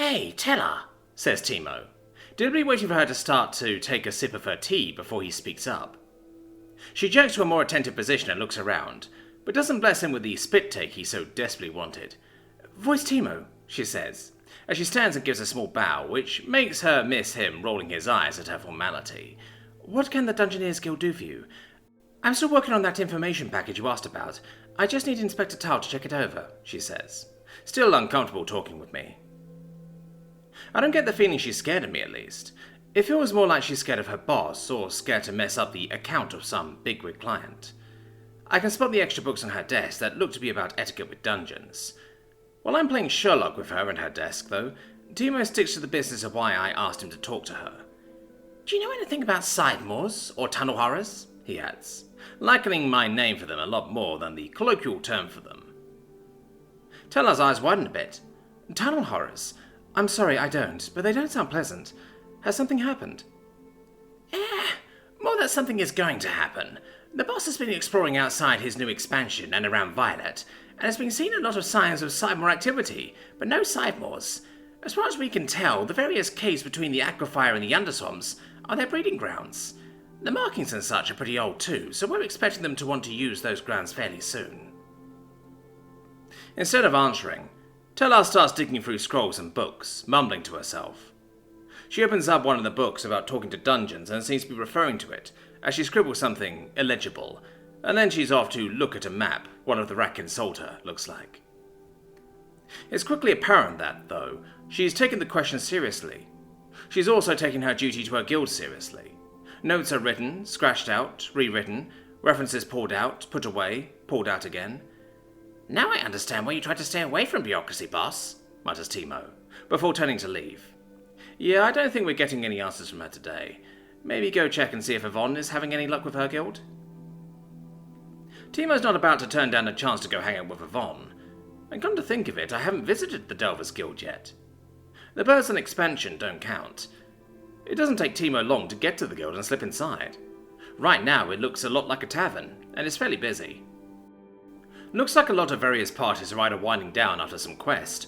"Hey, tell her," says Timo, deliberately waiting for her to start to take a sip of her tea before he speaks up. She jerks to a more attentive position and looks around, but doesn't bless him with the spit take he so desperately wanted. "Voice Timo," she says, as she stands and gives a small bow, which makes her miss him rolling his eyes at her formality. "What can the Dungeoneers Guild do for you? I'm still working on that information package you asked about. I just need Inspector Tal to check it over," she says, still uncomfortable talking with me. I don't get the feeling she's scared of me, at least. It feels more like she's scared of her boss, or scared to mess up the account of some bigwig client. I can spot the extra books on her desk that look to be about etiquette with dungeons. While I'm playing Sherlock with her and her desk, though, Timo sticks to the business of why I asked him to talk to her. "Do you know anything about side moors, or tunnel horrors?" he adds, likening my name for them a lot more than the colloquial term for them. Teller's eyes widen a bit. "Tunnel horrors? I'm sorry, I don't, but they don't sound pleasant. Has something happened?" More that something is going to happen. The boss has been exploring outside his new expansion and around Violet, and has been seeing a lot of signs of Sidemore activity, but no Sidemores. As far as we can tell, the various caves between the Aquifer and the Underswamps are their breeding grounds. The markings and such are pretty old too, so we're expecting them to want to use those grounds fairly soon. Instead of answering, Telar starts digging through scrolls and books, mumbling to herself. She opens up one of the books about talking to dungeons and seems to be referring to it, as she scribbles something illegible, and then she's off to look at a map one of the Ratkins sold her, looks like. It's quickly apparent that, though, she's taken the question seriously. She's also taken her duty to her guild seriously. Notes are written, scratched out, rewritten, references pulled out, put away, pulled out again. "Now I understand why you tried to stay away from bureaucracy, boss," mutters Timo, before turning to leave. Yeah, I don't think we're getting any answers from her today. Maybe go check and see if Yvonne is having any luck with her guild? Timo's not about to turn down a chance to go hang out with Yvonne. And come to think of it, I haven't visited the Delvers Guild yet. The birds and expansion don't count. It doesn't take Timo long to get to the guild and slip inside. Right now it looks a lot like a tavern, and it's fairly busy. Looks like a lot of various parties are either winding down after some quest,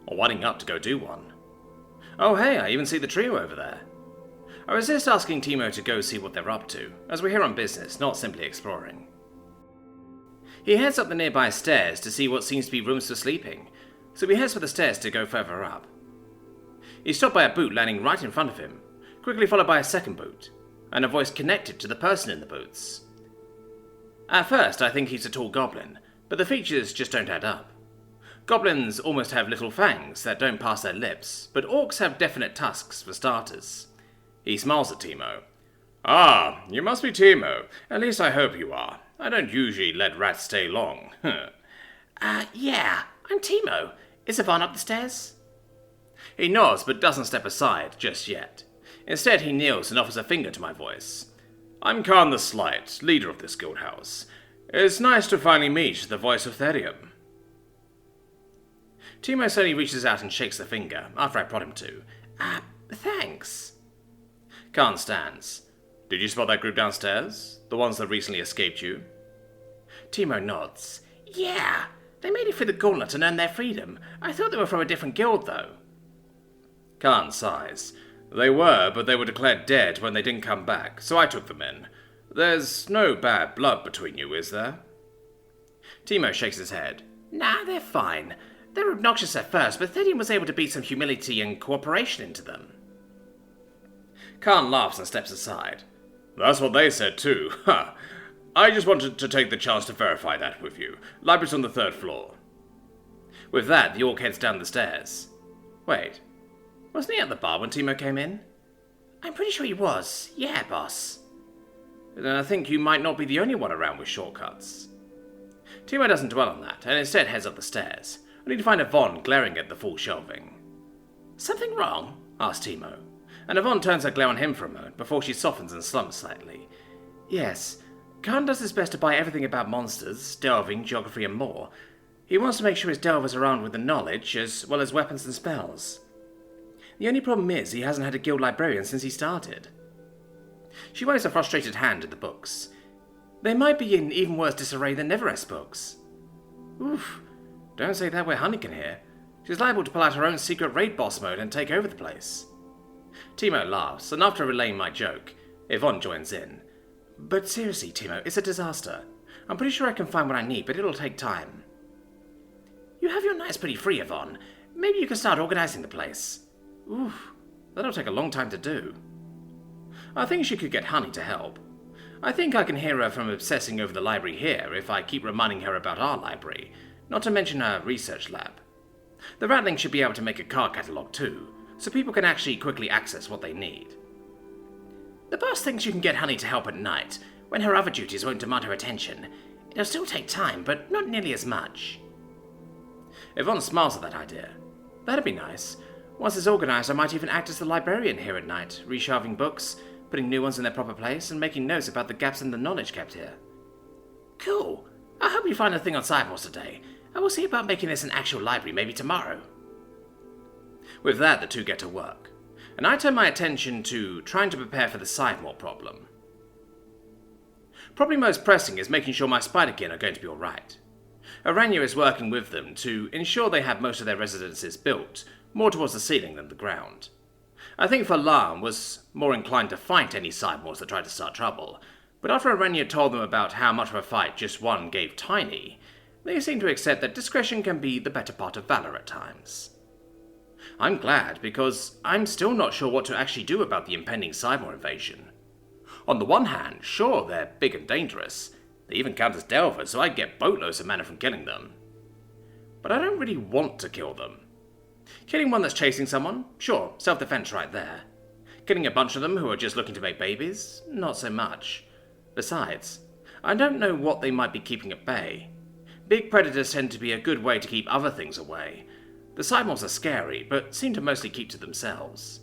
or winding up to go do one. Oh hey, I even see the trio over there. I resist asking Timo to go see what they're up to, as we're here on business, not simply exploring. He heads up the nearby stairs to see what seems to be rooms for sleeping, so he heads for the stairs to go further up. He's stopped by a boot landing right in front of him, quickly followed by a second boot, and a voice connected to the person in the boots. At first I think he's a tall goblin, but the features just don't add up. Goblins almost have little fangs that don't pass their lips, but orcs have definite tusks for starters. He smiles at Timo. "Ah, you must be Timo. At least I hope you are. I don't usually let rats stay long." Yeah, I'm Timo. Is Yvonne up the stairs?" He nods but doesn't step aside just yet. Instead he kneels and offers a finger to my voice. "I'm Khan the Slight, leader of this guild house. It's nice to finally meet the voice of Therium." Timo slowly reaches out and shakes the finger, after I prod him to. Thanks." Khan stands. "Did you spot that group downstairs? The ones that recently escaped you?" Timo nods. "Yeah, they made it through the gauntlet and earned their freedom. I thought they were from a different guild, though." Khan sighs. "They were, but they were declared dead when they didn't come back, so I took them in. There's no bad blood between you, is there?" Timo shakes his head. "Nah, they're fine. They were obnoxious at first, but Therium was able to beat some humility and cooperation into them." Khan laughs and steps aside. "That's what they said too. Ha! I just wanted to take the chance to verify that with you. Library's on the 3rd floor." With that, the orc heads down the stairs. Wait, wasn't he at the bar when Timo came in? "I'm pretty sure he was. Yeah, boss." "Then I think you might not be the only one around with shortcuts." Timo doesn't dwell on that, and instead heads up the stairs, only to find Yvonne glaring at the full shelving. "Something wrong?" asks Timo, and Yvonne turns her glare on him for a moment before she softens and slumps slightly. "Yes, Khan does his best to buy everything about monsters, delving, geography and more. He wants to make sure his delvers are armed with the knowledge, as well as weapons and spells. The only problem is he hasn't had a guild librarian since he started." She waves a frustrated hand at the books. "They might be in even worse disarray than Neverest books." "Oof, don't say that where Honey can hear. She's liable to pull out her own secret raid boss mode and take over the place. Timo laughs, and after relaying my joke, Yvonne joins in. But seriously, Timo, it's a disaster. I'm pretty sure I can find what I need, but it'll take time. You have your nights pretty free, Yvonne. Maybe you can start organizing the place. Oof, that'll take a long time to do. I think she could get Honey to help. I think I can hear her from obsessing over the library here if I keep reminding her about our library, not to mention her research lab. The Ratling should be able to make a card catalogue too, so people can actually quickly access what they need. The boss thinks you can get Honey to help at night, when her other duties won't demand her attention. It'll still take time, but not nearly as much. Yvonne smiles at that idea. That'd be nice. Once it's organized, I might even act as the librarian here at night, reshelving books, putting new ones in their proper place, and making notes about the gaps in the knowledge kept here. Cool. I hope you find a thing on Cyborgs today. I will see about making this an actual library maybe tomorrow. With that, the two get to work, and I turn my attention to trying to prepare for the Sidemore problem. Probably most pressing is making sure my Spiderkin are going to be alright. Aranya is working with them to ensure they have most of their residences built, more towards the ceiling than the ground. I think Falam was more inclined to fight any Sidemores that tried to start trouble, but after Aranya told them about how much of a fight just one gave Tiny, they seem to accept that discretion can be the better part of valor at times. I'm glad, because I'm still not sure what to actually do about the impending Sidemore invasion. On the one hand, sure, they're big and dangerous. They even count as Delvers, so I get boatloads of mana from killing them. But I don't really want to kill them. Killing one that's chasing someone? Sure, self-defense right there. Killing a bunch of them who are just looking to make babies? Not so much. Besides, I don't know what they might be keeping at bay. Big predators tend to be a good way to keep other things away. The Sidemores are scary, but seem to mostly keep to themselves.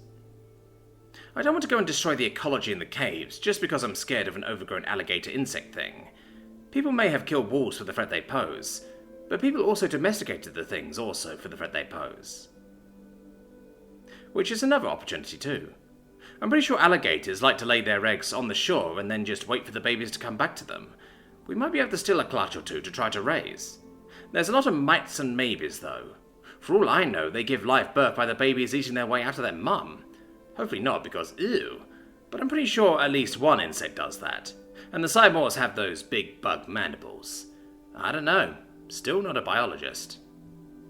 I don't want to go and destroy the ecology in the caves just because I'm scared of an overgrown alligator insect thing. People may have killed wolves for the threat they pose, but people also domesticated the things also for the threat they pose. Which is another opportunity too. I'm pretty sure alligators like to lay their eggs on the shore and then just wait for the babies to come back to them. We might be able to steal a clutch or two to try to raise. There's a lot of mights and maybes though. For all I know, they give live birth by the babies eating their way out of their mum. Hopefully not, because ew. But I'm pretty sure at least one insect does that. And the Sidemores have those big bug mandibles. I don't know. Still not a biologist.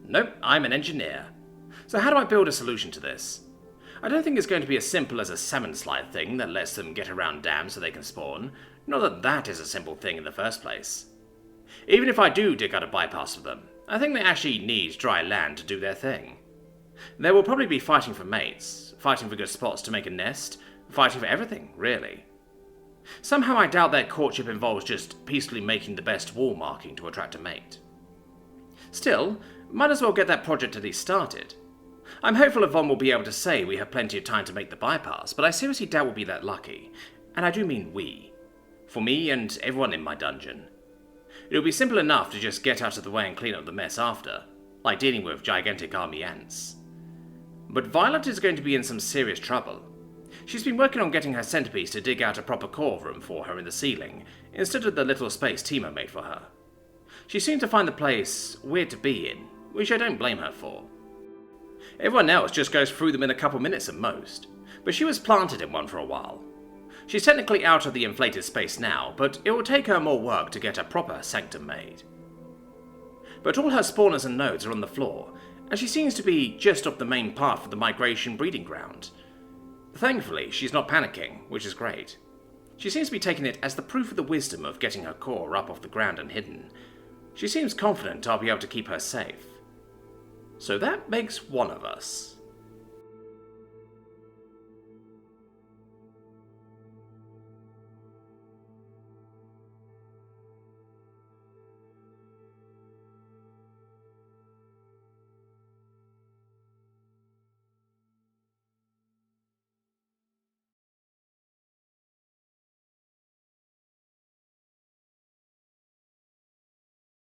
Nope, I'm an engineer. So how do I build a solution to this? I don't think it's going to be as simple as a salmon slide thing that lets them get around dams so they can spawn. Not that that is a simple thing in the first place. Even if I do dig out a bypass for them, I think they actually need dry land to do their thing. They will probably be fighting for mates, fighting for good spots to make a nest, fighting for everything, really. Somehow I doubt their courtship involves just peacefully making the best wall marking to attract a mate. Still, might as well get that project at least started. I'm hopeful Yvonne will be able to say we have plenty of time to make the bypass, but I seriously doubt we'll be that lucky. And I do mean we. For me and everyone in my dungeon. It'll be simple enough to just get out of the way and clean up the mess after, like dealing with gigantic army ants. But Violet is going to be in some serious trouble. She's been working on getting her centerpiece to dig out a proper core room for her in the ceiling, instead of the little space Timo made for her. She seemed to find the place weird to be in, which I don't blame her for. Everyone else just goes through them in a couple minutes at most, but she was planted in one for a while. She's technically out of the inflated space now, but it will take her more work to get a proper sanctum made. But all her spawners and nodes are on the floor, and she seems to be just off the main path of the migration breeding ground. Thankfully, she's not panicking, which is great. She seems to be taking it as the proof of the wisdom of getting her core up off the ground and hidden. She seems confident I'll be able to keep her safe. So that makes one of us.